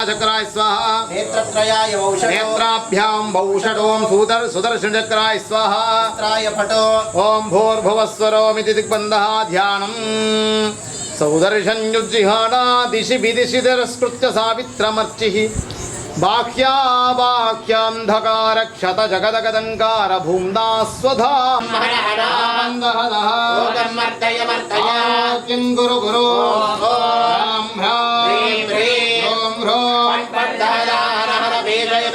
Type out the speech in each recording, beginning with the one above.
चक्राय स्वाहा नेत्रत्रयाय वौषधो नेत्राभ्यां वौषधों सुदर्शन चक्राय स्वाहा नेत्राय पटो ओम भूर्भुवस्वरोमिति दिग्बन्धः ध्यानम् सौदर्शन युज्जिहाना दिशि विदिशि तिरस्कृत्य सावित्रमर्चिः बाह्या बाह्यांधकार क्षत जगदगदङ्कार भूम्ना स्वधा मर्दय मर्दय किं गुरु गुरु ह्रां ह्रां ह्रों ह्रों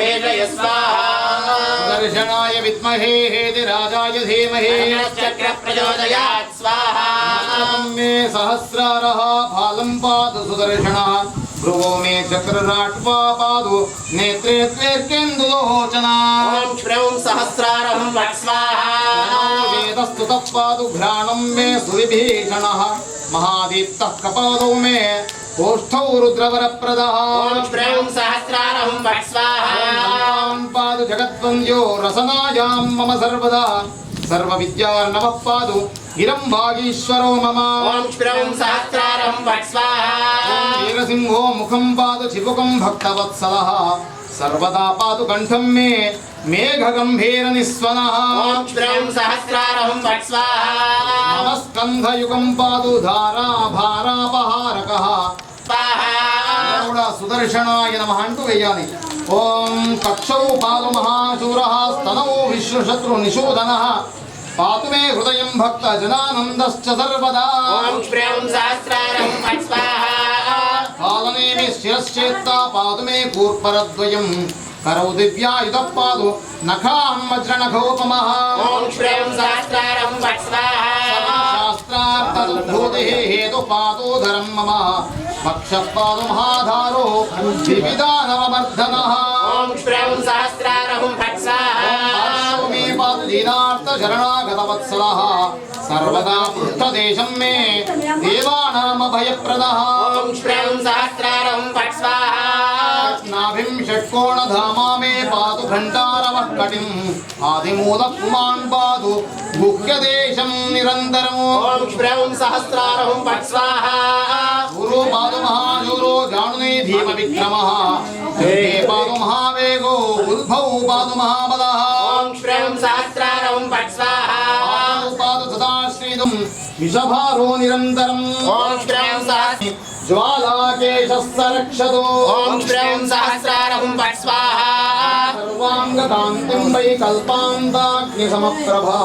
भेषय स्वाहा दर्शनाय विद्महे हेतिराजाय धीमहि चक्र प्रचोदयात् स्वाहा मे सहस्रारः फालं पातु सुदर्शनः भ्रुवो मे चक्रराट्वा पादु नेत्रे त्वेर्केन्दुलोचना ॐ श्रौं सहस्रारं वट् स्वाहा वेदस्तुतः पादु घ्राणं मे सुविभीषणः महादीप्तः कपालो मे ओष्ठौ रुद्रवरप्रदः ॐ श्रौं सहस्रारं वट् स्वाहा पादु जगद्वन्द्यो रसनायां मम सर्वदा सर्वविद्यार्णवः पादु गिरं भागीश्वरो मम ॐ श्रौं सहस्रारं वट् स्वाहा वीरसिंहो मुखं पादु चिबुकं भक्तवत्सलः सर्वदा पादु कण्ठं मे मेघगम्भीरनिस्वनः ॐ श्रौं सहस्रारं वट् स्वाहा नमस्कन्धयुगं पादु धारा भारापहारकः सुदर्शनाय नमः अंटू वेयाలి ओम कक्षौ पादु महाशूरः स्तनौ विश्वशत्रुनिशोधनः पातु मे हृदयं भक्त जनानन्दश्च सर्वदा ॐ श्रौं सहस्रारं वट् स्वाहा पालने मे शिरश्चेत्ता पातु मे कूर्परद्वयं करौ दिव्यायुधः पातु नखां वज्रनखोपमः ॐ श्रौं सहस्रारं वट् स्वाहा शास्त्रार्थदुद्भूतिः हेतुपादोदरं मम पक्षपादो महाधारो विविधानवमर्दनः ॐ श्रौं सहस्रारं वट् स्वाहा मे पादु दीनार्तशरणागतवत्सलः सर्वदा पृष्ठदेशं मे देवानामभयप्रदः ॐ श्रौं सहस्रारं वट् स्वाहा नाभिं षट्कोणधामा मे पातु घण्टारवः कटिम् आदिमूलः पुमान् पातु गुह्यदेशं निरन्तरम् ॐ श्रौं सहस्रारं वट् स्वाहा गुरु पादु महाशूरो जानुने धीमविक्रमः पादु महावेगो उद्भौ पादु महाबलः ॐ श्रौं सहस्रारं वट् स्वाहा पादु सदा श्रीदं विषभारो निरन्तरम् ॐ श्रौं सहस्रारं ज्वालाकेशस्य रक्षतु ॐ श्रौं सहस्रारं वट् स्वाहा सर्वाङ्गकान्तिं वैकल्पान्ताग्निसमप्रभा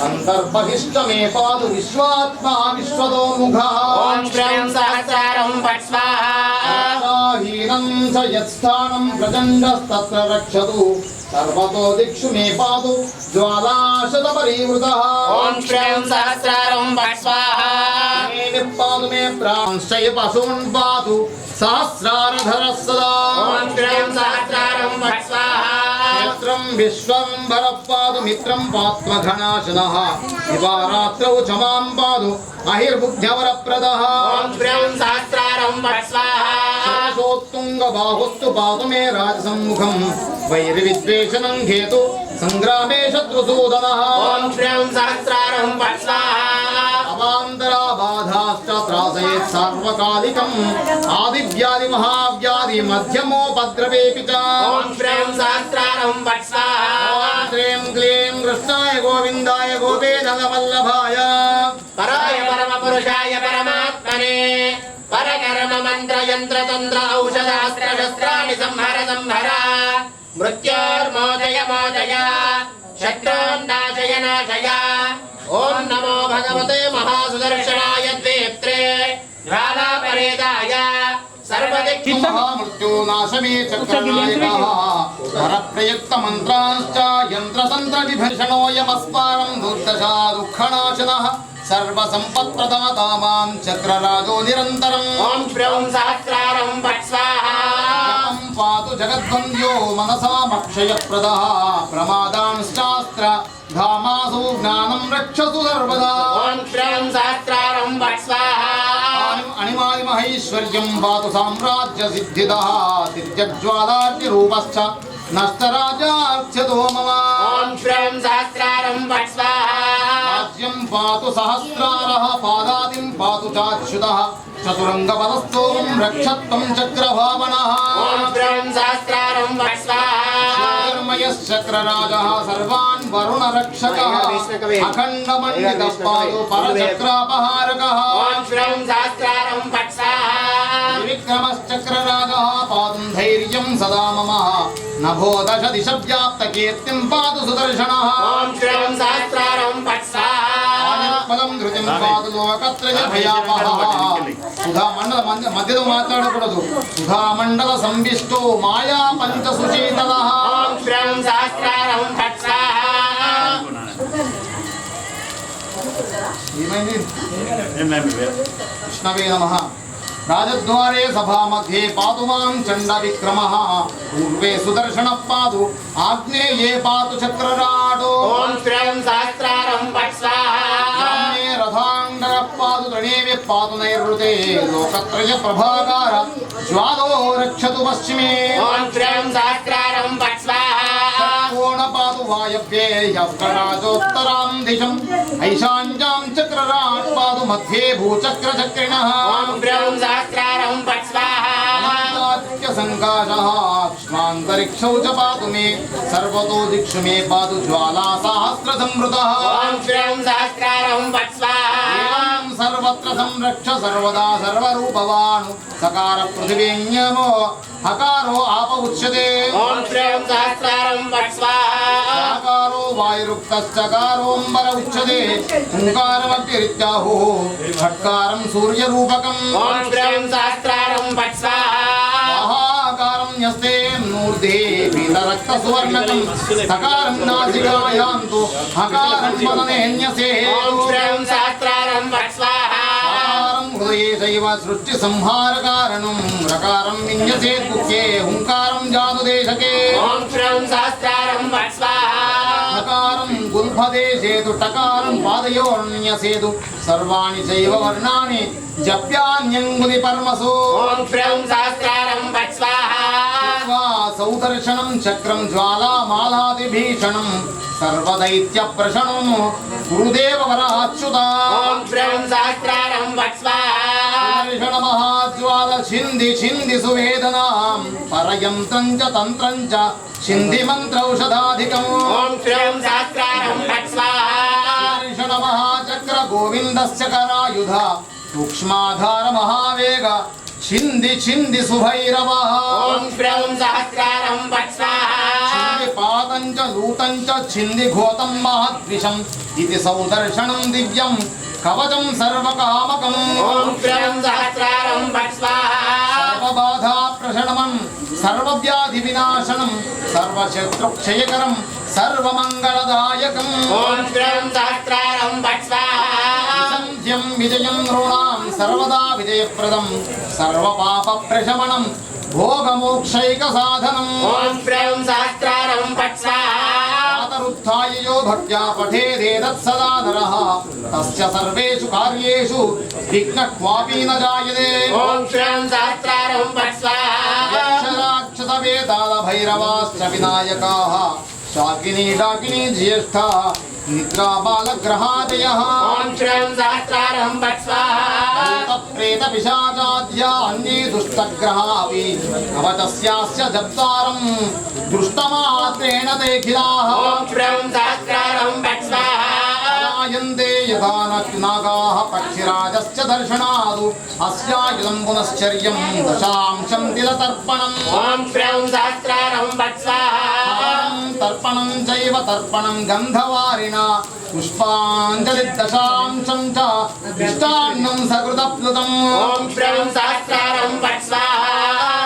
अन्तर्बहिश्च मे पादु विश्वात्मा विश्वतोमुखः ॐ श्रौं सहस्रारं वट् स्वाहा हीनं च यत्स्थानं प्रचण्डस्तत्र रक्षतु सर्वतो दिक्षु मे पादु ज्वालाशतपरिवृतः ॐ श्रौं सहस्रारं वट् स्वाहा पादु मे प्रांश्चय पशून् पातु सहस्रारधरः सदा ॐ श्रौं सहस्रारं वट् स्वाहा नेत्रं विश्वम्भरः पादु मित्रं पात्मघनाशनः दिवारात्रौ च मां पादु अहिर्बुद्ध्यवरप्रदः ॐ श्रौं सहस्रारं वट् स्वाहा सोत्तुङ्गबाहुस्तु पादु मे राजसम्मुखं वैरिविद्वेषणं हेतु सङ्ग्रामे शत्रुसूदनः ॐ श्रौं सहस्रारं वट् स्वाहा अवान्तराबाधाश्च त्रासयेत् सार्वकालिकम् आदिव्याधि महाव्याधि मध्यमोपद्रवेऽपि च ॐ श्रौं सहस्रारं वट् स्वाहा श्रीं क्लीं कृष्णाय गोविन्दाय गोपेदवल्लभाय पराय परमपुरुषाय परमात्मने परकर्म मंत्र यंत्र तंत्र औषधास्त्र शस्त्राणि संहर संहर मृत्योर्मोचय मोचय शत्रून्नाशय नाशय ओम नमो भगवते महासुदर्शनाय द्वेप्त्रे ज्वालापरेदाय मृत्युनाशमे चक्रनायकः वरप्रयुक्तमन्त्रांश्च यन्त्रतन्त्रविभर्षणोऽयमस्मारं दुर्दशा दुःखनाशनः सर्वसम्पत्प्रदाता मां चक्रराजो निरन्तरम् ॐ श्रौं सहस्रारं वट् स्वाहा पातु जगद्वन्द्यो मनसामक्षयप्रदः प्रमादांश्चास्त्र धामासु ज्ञानं रक्षतु सर्वदा ॐ श्रौं सहस्रारं वट् स्वाहा अणिमादिमहैश्वर्यं पातु साम्राज्यसिद्धिदः दिव्यज्वालाद्यरूपश्च नष्टराजार्च्यतो मम ॐ श्रौं सहस्रारं वट् स्वाहा राज्यं पातु सहस्रारः पादादिं पातु चाच्युतः चतुरङ्गपदस्थों रक्षत्वं चक्रभावनः ॐ श्रीं सहस्रारं वत्स्वाहा चक्रराजः सर्वान् वरुणरक्षकः अखण्डमण्डितः पातु परचक्रापहारकः ॐ श्रीं सहस्रारं वत्स्वाहा विक्रमश्चक्रराजः पातुं धैर्यं सदा मम नभो दश दिशव्याप्तकीर्तिं पातु सुदर्शनः ॐ श्रीं सहस्रारं वत्स्वाहा पदं धृतिं पातु लोकत्रय भयापहः सुधा मंडल मध्यदो माताडकूडदु सुधा मंडल संविष्टो माया पंच सुशीतलः ॐ श्रीं सहस्रारं वत्स्वाहा ఏమైంది కృష్ణవే నమః రాజద్వారే సభాमध्ये పాతు మాం చండ విక్రమः పూర్వే సుదర్శనः పాతు ఆగ్నేయే పాతు చక్రరాడో ॐ श्रीं सहस्रारं वत्स्वाहा रथांगरः पातु तृणीवे पातु नैऋते लोकत्रय प्रभाकार ज्वालो रक्षतु पश्चिमे ॐ श्रीं सहस्रारं वत्स्वाहा कोण पातु वायव्ये यस्कराजोत्तरां दिशम् ऐशान्यां चक्रराट् पातु मध्ये भूचक्रचक्रिणः ॐ श्रीं सहस्रारं वत्स्वाहा सङ्काशः क्ष्मान्तरिक्षौ च पातु मे सर्वतो दिक्षु मे पातु ज्वाला सहस्रसंवृतः ॐ श्रीं सहस्रारं वत्स्वाहा सर्वत्र संरक्ष सर्वदा सर्वरूपवान् सकार पृथिवीन्यमो हकारो आप उच्यते ॐ श्रीं सहस्रारं वत्स्वाहा साकारो वायुरुक्तश्चकारोऽम्बर उच्यते ओङ्कारमव्यरित्याहुः षट्कारं सूर्यरूपकम् ॐ श्रीं सहस्रारं वत्स्वाहा महाकारं यस्ते मूर्धे पीतरक्तसुवर्णकं सकारं नासिकायान्तु हकारं वदनेऽन्यसे ॐ श्रीं सहस्रारं वत्स्वाहा हृदये चैव सृष्टिसंहारकारणं रकारं विन्यसे मुख्ये हुङ्कारं जानुदेशके ॐ श्रीं सहस्रारं वत्स्वाहा हकारं गुल्फदेशेतु टकारं पादयोर्न्यसेतु सर्वाणि चैव वर्णानि जप्यान्यङ्गुलिपर्मसु ॐ श्रीं सहस्रारं वत्स्वाहा सौदर्शनं चक्रं ज्वालामालादिभीषणं सर्वदैत्यप्रशणं गुरुदेव वराच्युता ॐ श्रीं सहस्रारं वत्स्वाहा महाज्वाल छिन्धि छिन्धि सुवेदनां परयन्त्रं च तन्त्रं च छिन्धि मन्त्रौषधाधिकम् ॐ श्रीं सहस्रारं वत्स्वाहा महाचक्र गोविन्दस्य करायुध सूक्ष्माधार महावेग छिन्धि छिन्धि सुभैरवः ॐ श्रीं सहस्रारं वत्स्वाहा पातं च लूतं च छिन्धि घोतं महद्विषम् इति सौदर्शनं दिव्यं कवचं सर्वकामकम् ॐ श्रीं सहस्रारं वत्स्वाहा सर्वबाधा प्रशमनं सर्वव्याधिविनाशनं सर्वशत्रुक्षयकरं सर्वमङ्गलदायकम् ॐ श्रीं सहस्रारं वत्स्वाहा संध्यं विजयं नॄणां सर्वदा विजयप्रदं सर्वपापप्रशमनं भोगमोक्षैकसाधनम् ॐ श्रीं सहस्रारं वत्स्वाहा प्रातरुत्थाय यो भक्त्या पठेदेतत्सदा नरः तस्य सर्वेषु कार्येषु विघ्नः क्वापि न जायते ॐ श्रीं सहस्रारं वत्स्वाहा यक्षराक्षसवेदालभैरवाश्च विनायकाः शाकिनी डाकिनी ज्येष्ठा निद्रा बालग्रहादयः ॐ श्रीं सहस्रारं वत्स्वाहा प्रेतपिशाचाद्या अन्ये दुष्टग्रहापि कवचस्यास्य जप्तारं दृष्टमात्रेण देखिलाः ॐ श्रीं सहस्रारं वत्स्वाहा यन्ते यथा नागाः पक्षिराजस्य दर्शनादु अस्यायुधं पुनश्चर्यं दशांशं तिलतर्पणम् ॐ श्रीं सहस्रारं वत्स्वाहा तर्पणं चैव तर्पणं गन्धवारिणा पुष्पाञ्जलिर्दशांशं च इष्टान्नं सकृतप्लुतम् ॐ श्रीं सहस्रारं वत्स्वाहा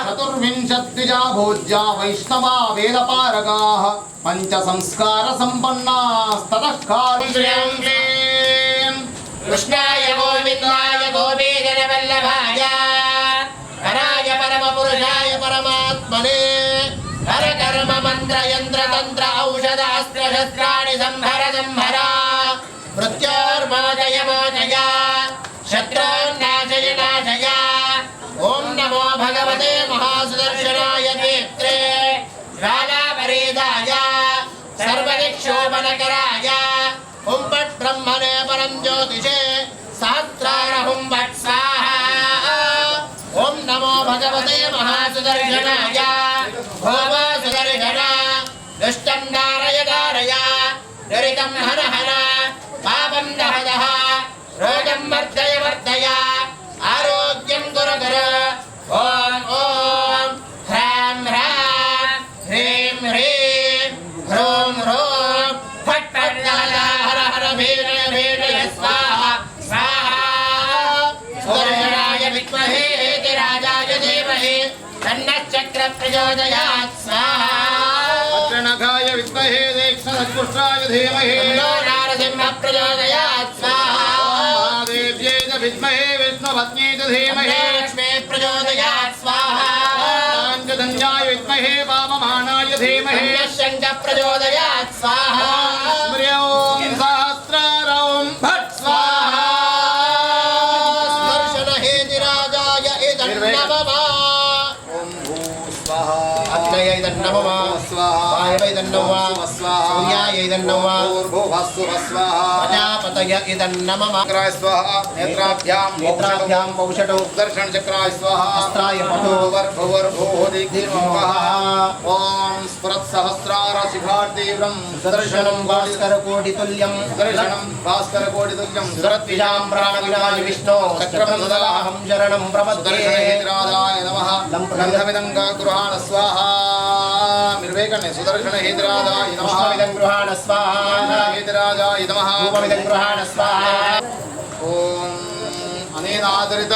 चतुर्विंशद्विजा भोज्या वैष्णवा वेदपारगाः पञ्चसंस्कारसम्पन्नास्ततः श्रीं कृष्णाय गोविन्दाय गोपीजनवल्लभाय हराय परमपुरुषाय परमात्मने हरकर्म मन्त्र यन्त्र तन्त्र औषधास्त्र शस्त्राणि संहर संहर मृत्योर्मोचय मोचय शत्रून्नाशय नाशय ॐ नमो भगवते महासुदर्शनाय नेत्रे ज्वालापरीदाय सर्वदिक्षोपनकराय ॐ पट्ब्रह्मणे परं हुं वट् स्वाहा ॐ नमो भगवते महासुदर्शनाय भव सुदर्शन दुष्टं दारय दारय दुरितं हर हर पापं दह दह रोगं वर्धय वर्धय आरोग्यं कुरु कुरु ॐ ॐ ह्रां ह्रां ह्रीं ह्रीं ह्रूं ह्रूं फट् फट् दह दह हर हर भीरय भीरय स्वाहा स्वाहा सुदर्शनाय विद्महे राजाय धीमहि तन्नः चक्रः प्रचोदयात् स्वाहा वज्रनखाय विद्महे तीक्ष्णचक्षुषाय धीमहि तन्नो नारसिंहः प्रचोदयात् स्वाहा महादेव्यै च विद्महे विष्णुपत्न्यै च धीमहि लक्ष्मी प्रचोदयात् स्वाहा पाञ्चजन्याय विद्महे वाममानाय धीमहि शङ्खः प्रचोदयात् स्वाहा स्मर्यौ सहस्रारं भट् स्वाहा स्पर्शनहेतिराजाय इदं नमः अग्नये इदं नमः वायवे इदं नमः सूर्याय इदं नमः प्रजापतय इदं नमः नेत्राभ्यां पौषटौ दर्शन चक्राय स्वाहा अस्त्राय पटो ॐ स्फुरत् सहस्रार शिखार्तीव्रं सुदर्शनं भास्करकोटितुल्यं दर्शनं भास्करकोटितुल्यं सुरद्विजां प्राणविनाय विष्णो चक्रमन्दलाहं शरणं प्रपद्ये सुदर्शनहेतिराजाय नमः गन्धमिदं गृहाण स्वाहा निर्वेकणे सुदर्शनहेतिराजाय नमः पुष्पमिदं गृहाण स्वाहा हेतिराजाय नमः धूपमिदं गृहाण स्वाहा ॐ अनेन आदरित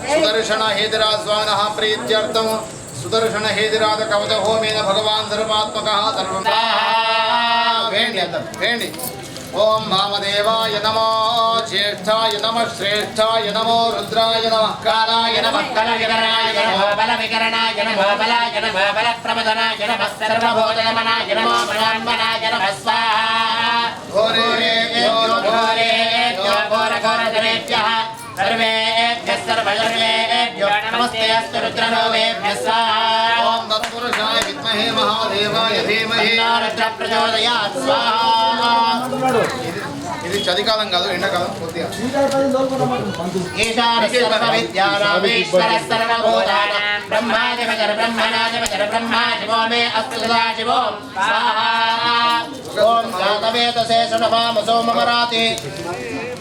सुदर्शनहेतिराज स्वामिनः प्रीत्यर्थं सुदर्शनहेतिराज कवच होमेन भगवान् सर्वात्मकः सर्वं वेणि ॐ वामदेवाय नमो ज्येष्ठाय नमः श्रेष्ठाय नमो रुद्राय नमः कालाय नमः कलविकरणाय नमः बलविकरणाय नमः बलाय नमः बलप्रमदनाय नमः सर्वभूतनमनाय नमः मनान्मनाय नमः स्वाहा घोरेभ्यो घोरेभ्यो घोरघोरधरेभ्यः सर्वेभ्यः सर्वधर्मेभ्यो नमस्ते अस्तु रुद्रलोभेभ्यः स्वाहा ॐ तत्पुरुषाय विद्महे महादेवाय धीमहि रुद्र प्रचोदयात् स्वाहा ఇది చలికాలం కాదు ఎండాకాలం కొద్దిగా ఈశానः సర్వవిద్యానామీశ్వరः సర్వభూతానాం బ్రహ్మాధిపతిర్ బ్రహ్మణాధిపతిర్ బ్రహ్మా శివో మే అస్తు సదా శివోం స్వాహా ఓం జాతవేదసే శృణవామసో మమరాతి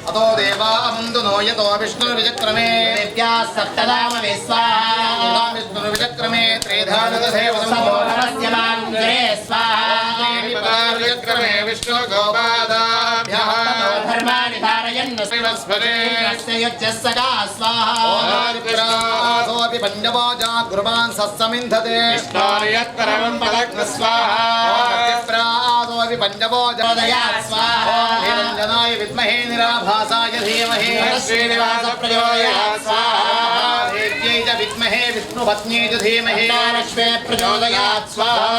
అతో దేవా అముందు నోయతో విష్ణుర్విచక్రమే దివ్యాः సప్తధామవే స్వాహా విష్ణుర్విచక్రమే త్రిధానసేవసం సమో నమస్య మాంజరే స్వాహా విచక్రమే విష్ణు గోపాదాభ్యః ధర్మాణి ధారయన్న శివస్పదే యుజ్యः సదా స్వాహా ఓంకారాసోపి పంచవాజా కుర్వాన్ సత్సమింధతే విష్ణోర్యత్పరమం పదగ్న స్వాహా ఓంకారాసోపి పంచవాజా స్వాహా నిరంజనాయ విద్మహే నిరాభాసాయ ధీమహి శ్రీనివాస ప్రచోదయాత్ స్వాహా దేవ్యై చ విద్మహే విష్ణుపత్న్యై చ ధీమహి లక్ష్మీ ప్రచోదయాత్ స్వాహా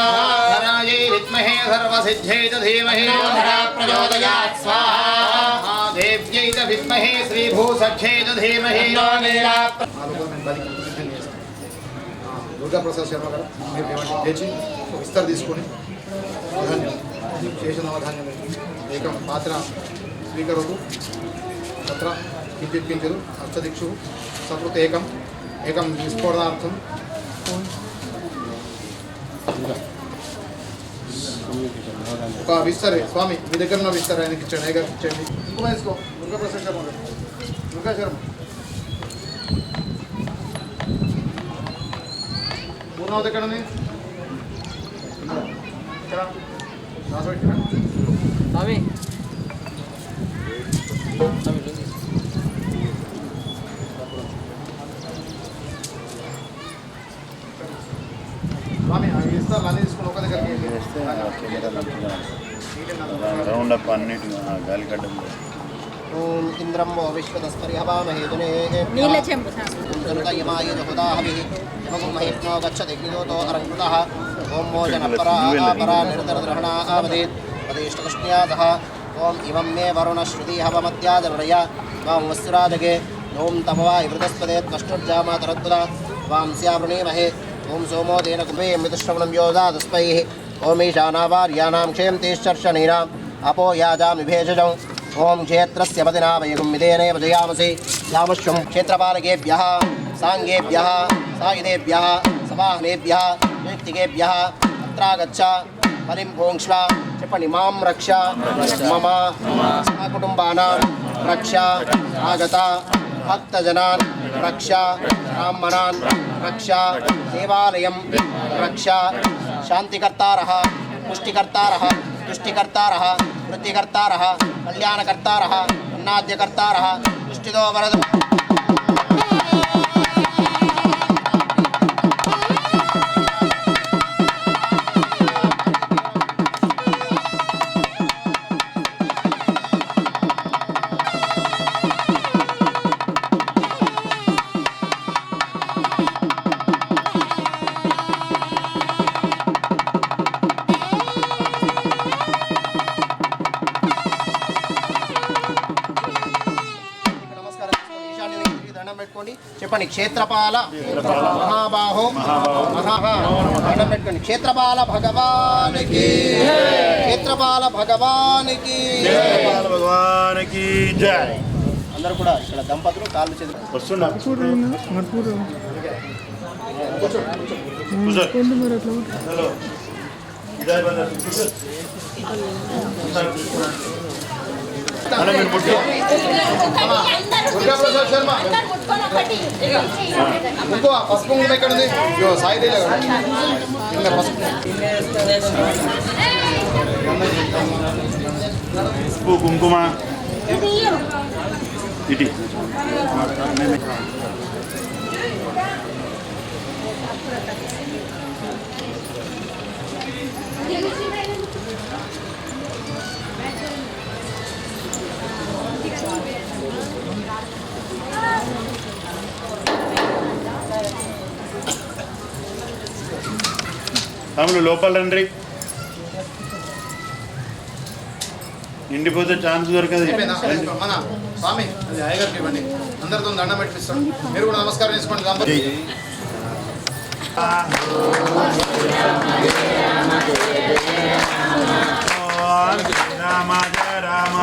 ధరాయై విద్మహే సర్వసిద్ధ్యై చ ధీమహి ధరా ప్రచోదయాత్ స్వాహా దేవ్యై చ విద్మహే శ్రీభూసఖ్యై చ ధీమహి దుర్గా ప్రసాద్ శర్మ గారు మీరు ఏమంటే లేచి విస్తర్ తీసుకొని ధాన్యం శేషనవధాన్యం ఏకం పాత్ర స్వీకరోతు తత్ర కించిత్ కించిత్ అష్టదిక్షు సకృత్ ఏకం ఏకం విస్ఫోటనార్థం ఒక విస్తరే స్వామి మీ దగ్గర ఉన్న విస్తర ఆయనకి ఇచ్చాడు ఆయన ఇచ్చండి ఇంకో వేసుకో దుర్గా ప్రసాద్ శర్మ గారు దుర్గా శర్మ పూర్ణవతి ఎక్కడ ఉంది ఇక్కడ రాసబెట్టినా స్వామి స్వామి అవి ఇస్తారు అన్నీ తీసుకుని ఒక దగ్గరికి రౌండ్ అప్ అన్నిటి గాలిగడ్డ ఓం ఇంద్రం వో విశ్వదస్పర్యవామహే నీళ్ళ చెంపు యమాయ జహుదాహవిః యమగుం మహిష్ణో గచ్చతి అగ్నిదోతో అరంకృతః ఓం మోజనపరా నిరతరద్రహణా ఆవదేత్ పదేష్టకృష్ణ్యాదః ఓం ఇమం మే వరుణశ్రుతిహవమత్యాదవృయ వాం వస్సురాజగే ఓం తమవాయ వృతస్పదే త్వష్టుర్జామాతరద్భుత వాం స్యావృణీమహే ఓం సోమో తేన కుపే మృతుశ్రవణం యోజాదస్పైః ఓం ఈశానావార్యానాం క్షేమంతిశ్చర్షణీనాం అపో యాజామి భేషజం ఓం క్షేత్రస్య పదినా వయగం విదేనైవ జయామసి యామశ్వం క్షేత్రపాలకేభ్యः సాంగేభ్యः సాయుధేభ్యः సవాహనేభ్యः వ్యక్తికేభ్యः అత్రాగచ్చ బలిం భోంక్ష్వ చెప్పండి మాం రక్ష మమ సకుటుంబానాం రక్ష ఆగత భక్తజనాన్ రక్ష బ్రాహ్మణాన్ రక్ష దేవాలయం రక్ష శాంతికర్తారः పుష్టికర్తారः तुष्टिकर्तारः वृद्धिकर्तारः कल्याणकर्तारः अन्नाद्यकर्तारः तुष्टितो वरद చెప్పండి క్షేత్రపాల మహాబాహో దండం పెట్టుకోండి క్షేత్రపాల భగవానికి క్షేత్రపాల భగవానికి భగవానికి జై. అందరూ కూడా ఇక్కడ దంపతులు కాళ్ళు చేతులు వస్తున్నా కూర్చో. హలో. జై బందర్. కూర్చో. అలా మీరు ముట్టు. దుర్గాప్రసాద్ శర్మ ఇంకో పసుపు కుంకుమ ఎక్కడ ఉంది సాయి పసుపు పసుపు కుంకుమ ఇటీ తమ్ముడు లోపల రండి. నిండిపోతే ఛాన్స్ దొరకదు. మన స్వామి అది అయ్యగారికి ఇవ్వండి. అందరితో దండం పెట్టిస్తాం. మీరు కూడా నమస్కారం చేసుకోండి. రామ జయ రామ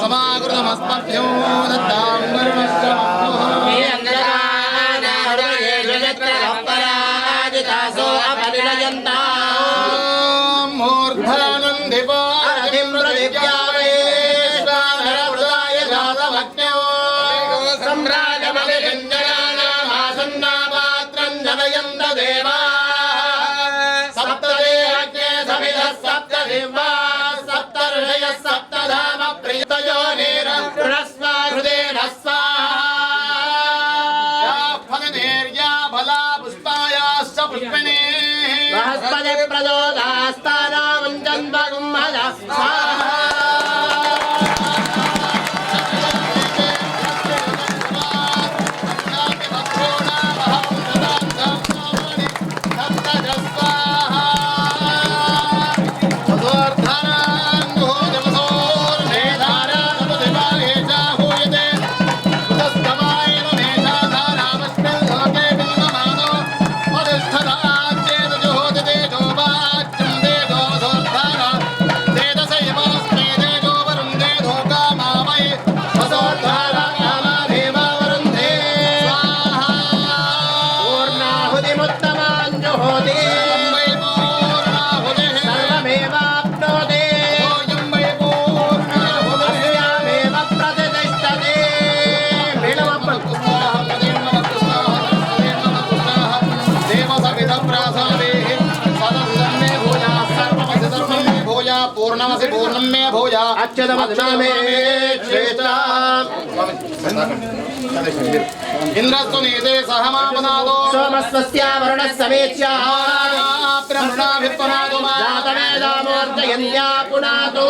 సమాకృతమస్మభ్యో దత్తాం వరుణశ్చ పుష్పనే బృహస్పతి ప్రచోదయాస్తానాం జన్మగుంహజ పూర్ణమసి పూర్ణం మే భూయా అచ్యుతమక్షమే శ్రేష్టా ఇంద్రస్తు నీతే సహమాపనాదో సోమస్వస్య వరుణః సమేత్య బ్రహ్మణాభిత్వనాదో జాతవేదామోర్జయన్యా పునాతో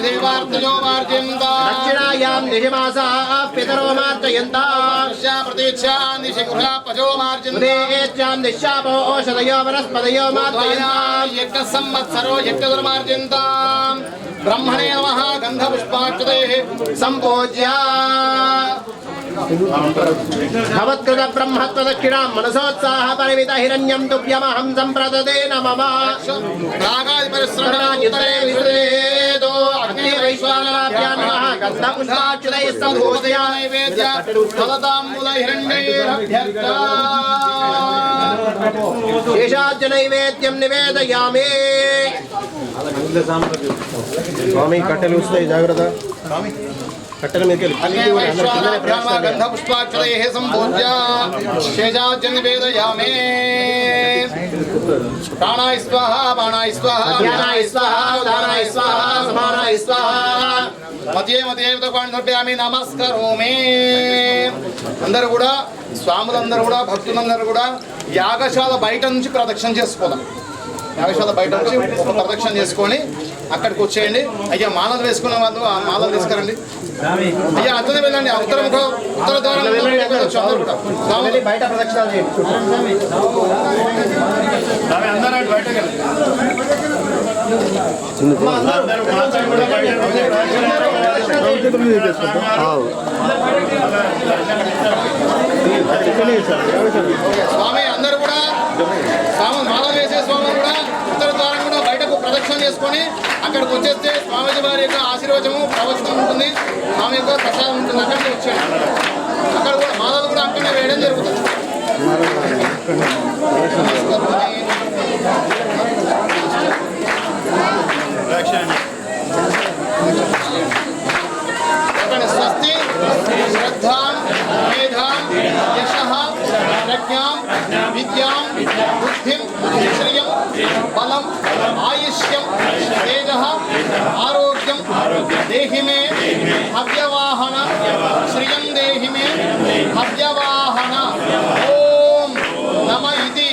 దేవార్తయో మార్జయంతా దక్షిణాయాం నిహిమాసాః పితరో మార్జయంతాః ప్రతీక్షాం దిశి గృహాపజో మార్జయంతా ఉదేత్యాం దిశాపో ఓషధయో వనస్పతయో మార్జయంతాః యజ్ఞ సంవత్సరో యజ్ఞదుర్మార్జయంతాం బ్రహ్మణే నమః గంధపుష్పాక్షతైః సంపూజ్య భవత్కృత బ్రహ్మత్వ దక్షిణాం మనసోత్సాహ పరిమిత హిరణ్యం తుభ్యమహం సంప్రదదే నమః రాగాది పరిశ్రమణాయుతరే విశ్రేదో అగ్నివైశ్వానరాభ్యాం నమః గంధపుష్పాక్షతైః సంపూజయ నైవేద్య ఫలతాంబుల హిరణ్యైరభ్యర్థ శేషాచ నైవేద్యం నివేదయామి స్వామి కట్టెలు వస్తాయి జాగ్రత్త కట్టెల మీద గంధపుష్పాక్షతైః సంపూజ్య శేషాచ నివేదయామి ప్రాణాయ స్వాహా బాణాయ స్వాహా ధ్యానాయ స్వాహా ఉదానాయ స్వాహా సమానాయ స్వాహా మధ్య మధ్యమి నమస్కరోమి. అందరూ కూడా స్వాములందరూ కూడా భక్తులందరూ కూడా యాగశాల బయట నుంచి ప్రదక్షిణ చేసుకోదాం. యాగశాల బయట నుంచి ఒక ప్రదక్షిణ చేసుకొని అక్కడికి వచ్చేయండి. అయ్యా మాలలు వేసుకునే వాళ్ళు ఆ మాలలు తీసుకురండి. అయ్యా అతనే వెళ్ళండి. ఉత్తర ద్వారం వెళ్ళొచ్చు అందరూ కూడా. బయట ప్రదక్షిణాలు చేయండి. అందరూ బయటకు స్వామి అందరూ కూడా స్వామి మాల వేసే స్వామి కూడా ఉత్తర ద్వారం కూడా బయటకు ప్రదక్షిణ చేసుకొని అక్కడికి వచ్చేస్తే స్వామిజీ వారి యొక్క ఆశీర్వచనము ప్రవచనం ఉంటుంది. స్వామి యొక్క ప్రసాదం ఉంటుంది. అక్కడికి వచ్చేయండి. అక్కడ కూడా మాలలు కూడా అక్కడనే వేయడం జరుగుతుంది. స్వస్తి శ్రద్ధాం మేధాం యశః ప్రజ్ఞాం విద్యాం బుద్ధిం శ్రియం బలం ఆయుష్యం తేజః ఆరోగ్యం దేహి మే హవ్యవాహన శ్రియం దేహి మే హవ్యవాహన. ఓం నమ ఇది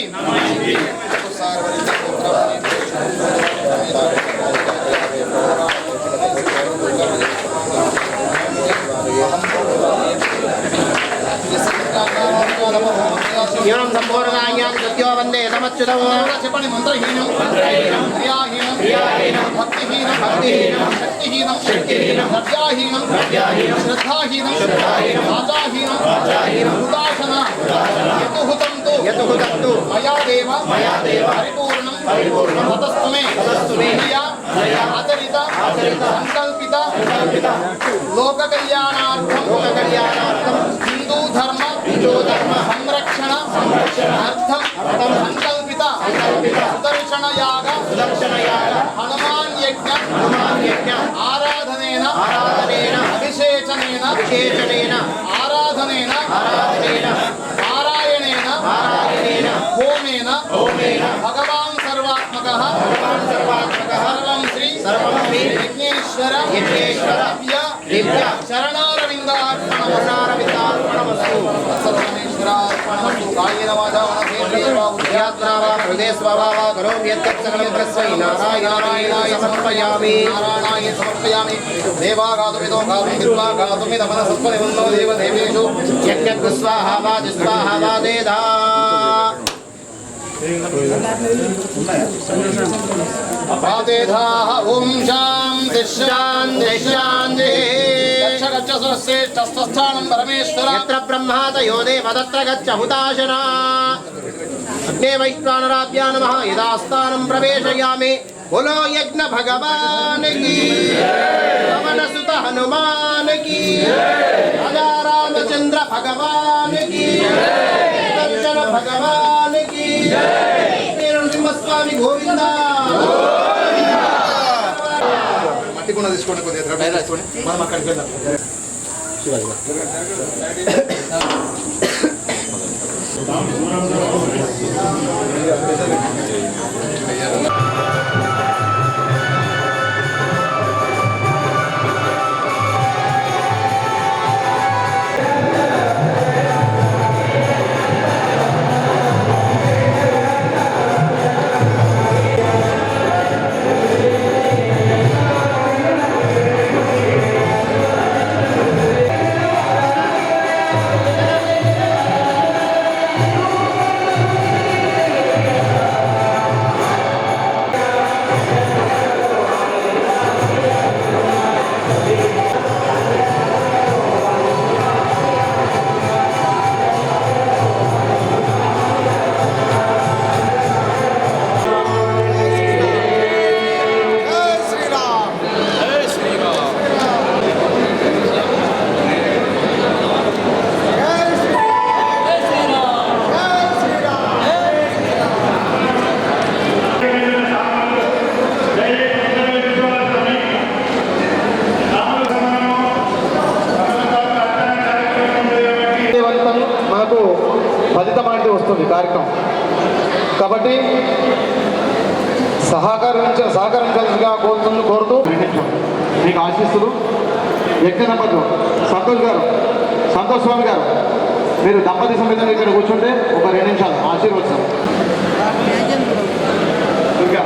అచ్యుతం చెప్పండి మంత్రహీనం క్రియాహీనం భక్తిహీనం శక్తిహీనం ద్రవ్యాహీనం శ్రద్ధాహీనం ఆచాహీనం ఉదాసన యతుహుతం మయా దేవ పరిపూర్ణం తతస్తుమే ఆచరిత సంకల్పిత లోక కళ్యాణార్థం హిందూ ధర్మ సంరక్షణ అర్థం సంకల్పిత సుదర్శన యాగ హనుమాన్ యజ్ఞ ఆరాధనేన అభిషేచనేన ఆరాధనేన పారాయణేన హోమేన భగవాన్ సర్వాత్మకః సర్వం శ్రీ విఘ్నేశ్వర దివ్య చరణారవిందార్పణమస్తు సర్వేశ్వరార్పణమస్తు కాయేన వాచా మనసేంద్రియైర్వ బుద్ధ్యాత్మనా వా హృదయస్వభావా వా కరోమి యత్యత్ సకలం తస్మై నారాయణాయ సమర్పయామి దేవాగాతుమిదో గాతుమిద్వా గాతుమిదమన సత్వనివన్నో దేవదేవేషు యజ్ఞ స్వాహా వాజ స్వాహా వాదేదా వాదేధాః ఓం శాంతి శాంతి శాంతి గచ్చ శ్రేష్ఠస్థానం పరమేశ్వర యత్ర బ్రహ్మాదయో దేవ తత్ర గచ్చ హుతాశనా అగ్నే వైశ్వానరాభ్యా నమః యదాస్థానం ప్రవేశయామి బోలో యజ్ఞ భగవాన్ కీ పవన సుత హనుమాన్ కీ రాజా రామచంద్ర భగవాన్ కీ దర్శన భగవాన్ కీ నరసింహస్వామి గోవింద మట్టి కుండ తీసుకోండి కొద్దిగా ద్రవ్యాలు తీసుకోండి మనం అక్కడికి వెళ్దాం మనకు ఫలితం అనేది వస్తుంది కార్యక్రమం కాబట్టి సహకరించాల్సిగా కోరుతూ మీకు ఆశిస్తులు వ్యక్తి దంపతులు సంతోష్ స్వామి గారు మీరు దంపతి సమేతంగా ఇక్కడ కూర్చుంటే ఒక 2 నిమిషాలు ఆశీర్వదిస్తాం ఇంకా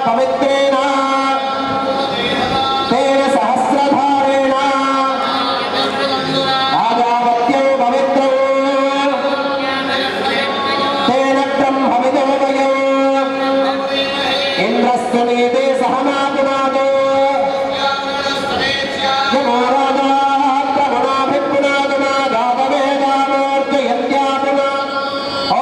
पवित्रेण तेन सहस्रधारेण आजावत्यौ पवित्रौ तेन ब्रह्मविदोदयौ इंद्रस्य नीते सहनापुनादो यमोराजा प्रगुणाभिपुनादुनादावेदामूर्जयन्त्यापुना ॐ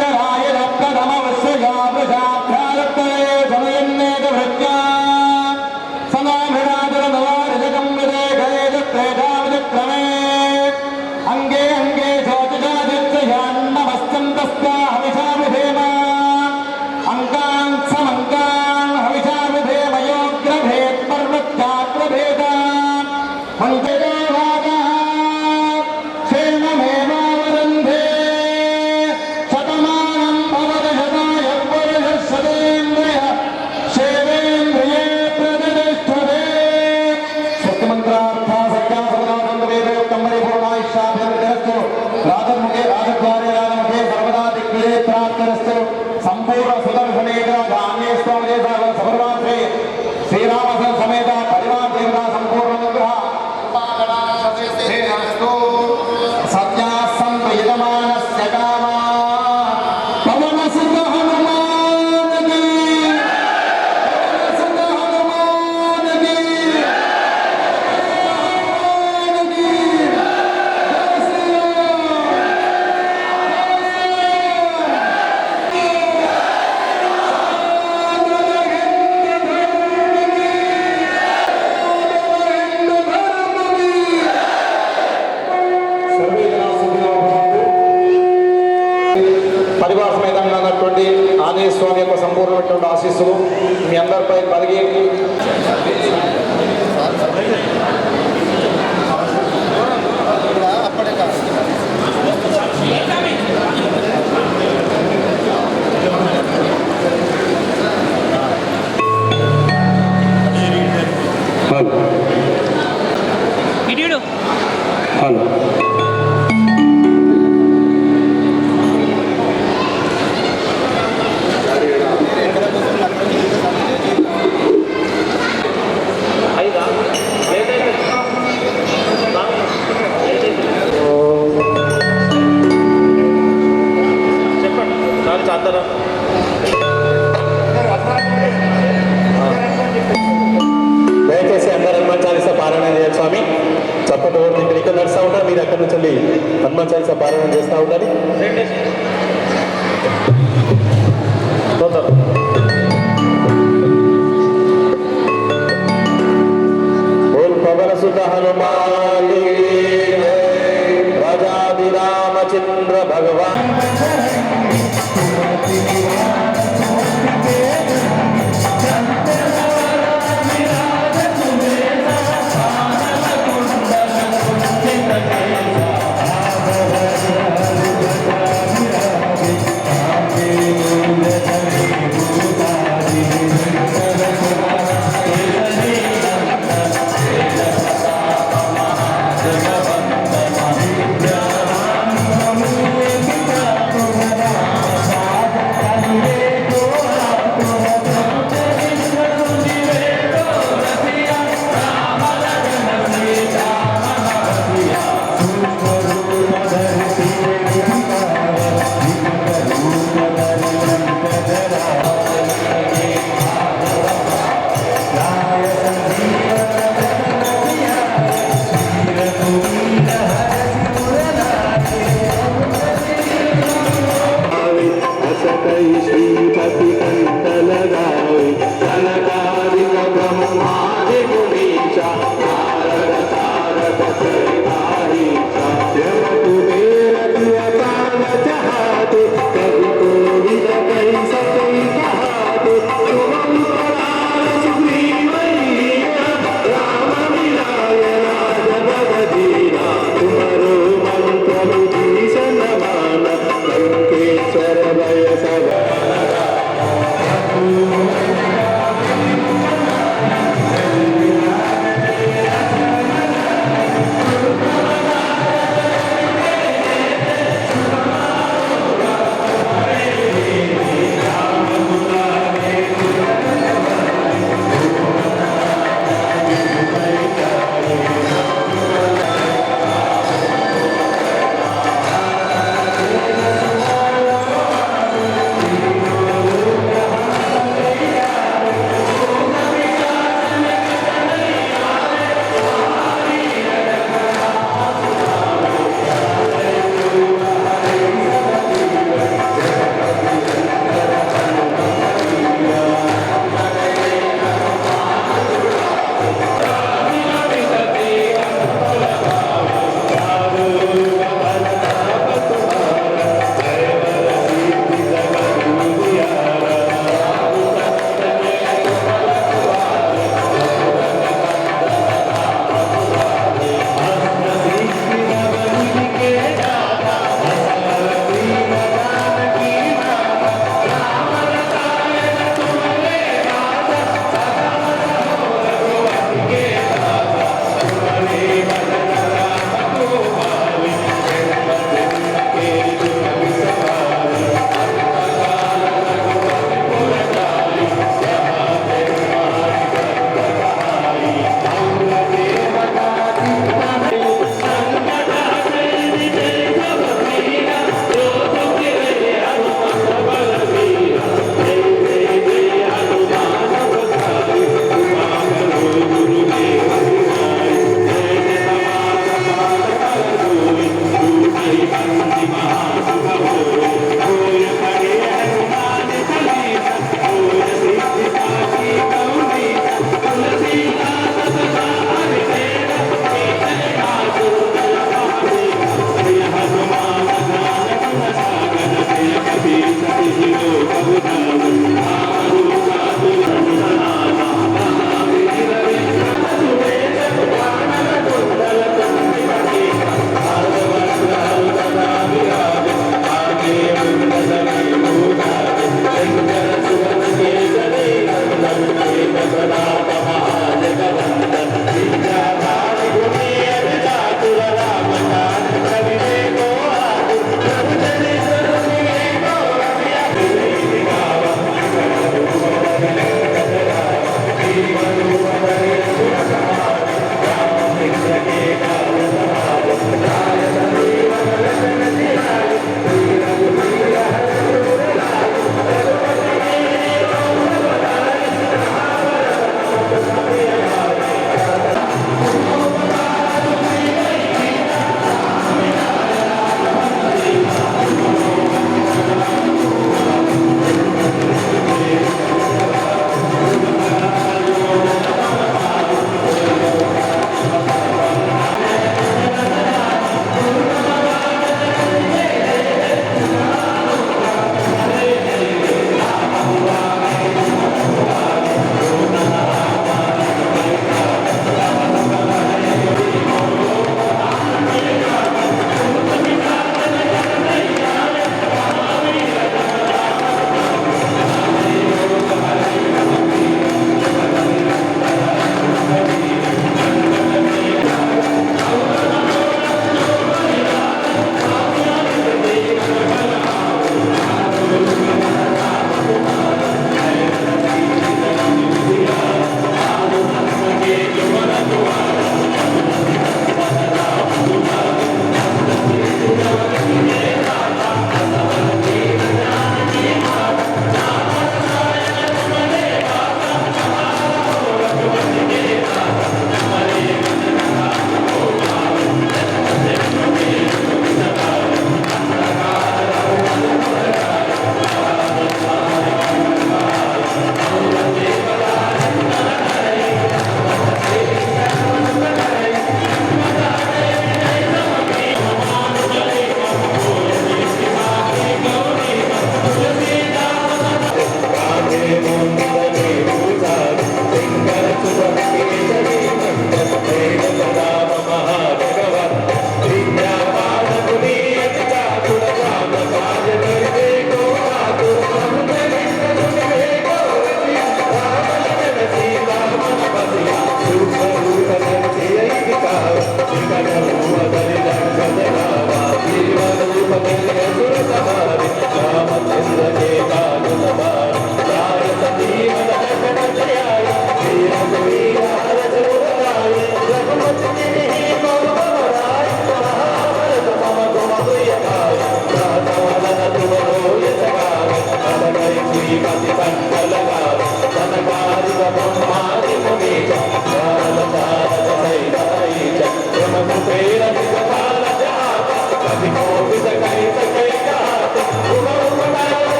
जराय प्रथमवस्यजापशाभ्यारत्तये समयन्नेकभृत्या समाभिराजनवारिजकं विदेहयेदत्रेधाविदक्रमे अंगे अंगे शोचजादित्ययान्नमस्तन्तस्ता हविषाभिधेम अंकान् समङ्कान् हविषाभिधेम योग्रभेत् पर्वत्याग्रभेदान् मन्त्रिदेवादः क्षेममेवावदन्ते शतमानं भवति शताय पुरुषः शतेन्द्रियः सेवेन्द्रिये प्रतिष्ठते सत्यमन्त्रार्था सत्यासमनासन्दवेदोक्तं परिपूर्णायुष्याभिवृद्धिरस्तु राजन्मुखे राजद्वारे राजमुखे सर्वदा दिग्विजये प्राप्तिरस्तु संपूर्ण सुदर्शनेन्द्रान्ये स्वामदे सर्वाश्रे श्रीराम समेत परिवार देवता संपूर्ण अनुग्रह सत्या संप्रयजमानस्य कामा पवनसुत हनुमान की पवनसुत हनुमान की हनुमान की जय श्री పరివార సమేతంగా ఉన్నటువంటి ఆంజనేయ స్వామి యొక్క సంపూర్ణమైనటువంటి ఆశీస్సులు మీ అందరిపై కలిగి దయచేసి అందరూ హనుమాన్ చాలీసా పారాయణ చేయాలి స్వామి. చప్పటి ఓడి ఇక్కడ నడుస్తూ ఉంటారు, మీరు అక్కడి నుంచి వెళ్ళి హనుమాన్ చాలీసా పారాయణ చేస్తూ ఉండాలి. ఓం పవనసుత హనుమాన్ రాజాదిరామచంద్ర భగవాన్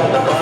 శ్రీ